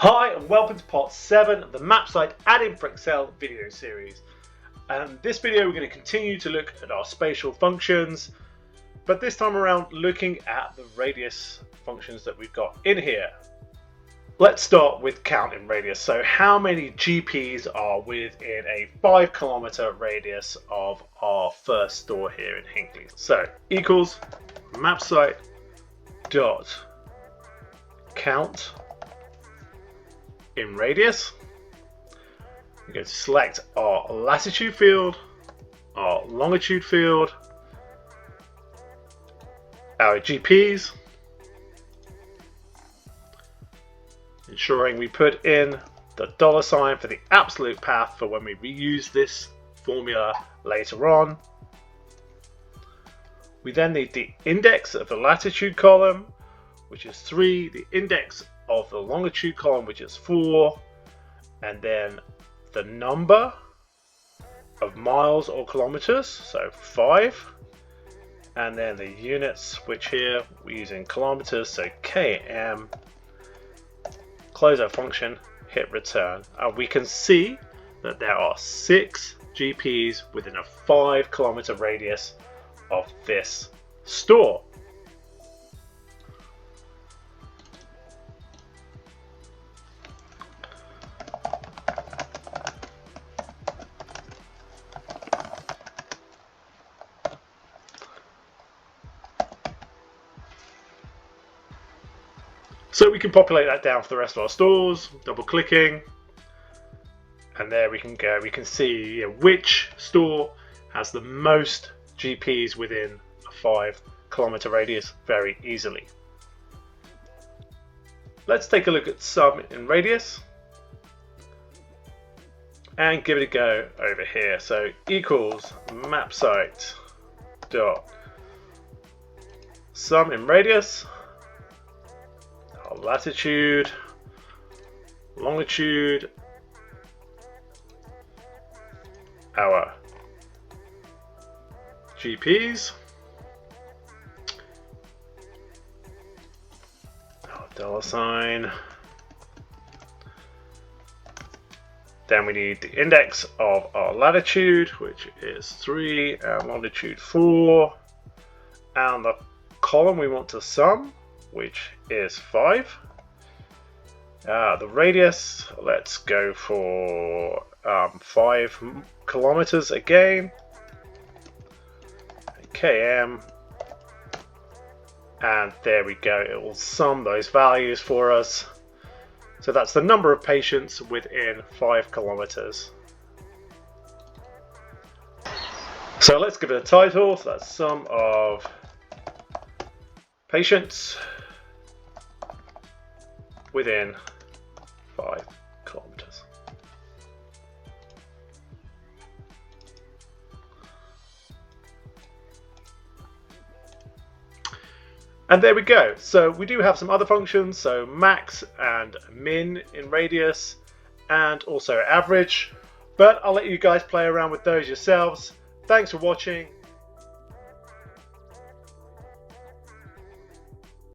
Hi and welcome to part 7 of the Mapcite Add-in for Excel video series. And this video we're going to continue to look at our spatial functions, but this time around looking at the radius functions that we've got in here. Let's start with count in radius. So how many GPs are within a 5 kilometer radius of our first store here in Hinckley? So equals Mapcite dot count in radius. We're going to select our latitude field, our longitude field, our GPs, ensuring we put in the $ for the absolute path for when we reuse this formula later on. We then need the index of the latitude column, which is 3, the index of the longitude column, which is 4, and then the number of miles or kilometers, so 5, and then the units, which here we're using kilometers, so km. Close our function, hit return, and we can see that there are 6 GPs within a 5 kilometer radius of this store. So we can populate that down for the rest of our stores, double clicking, and there we can go. We can see which store has the most GPs within a 5 kilometer radius very easily. Let's take a look at sum in radius and give it a go over here. So equals Mapcite dot sum in radius, our latitude, longitude, our GPs, our $, then we need the index of our latitude, which is 3, and longitude 4, and the column we want to sum, which is 5. The radius, let's go for 5 kilometers again, km, and there we go. It will sum those values for us. So that's the number of patients within 5 kilometers. So let's give it a title. So that's sum of patients within 5 kilometers. And there we go. So we do have some other functions, so max and min in radius, and also average, but I'll let you guys play around with those yourselves. Thanks for watching.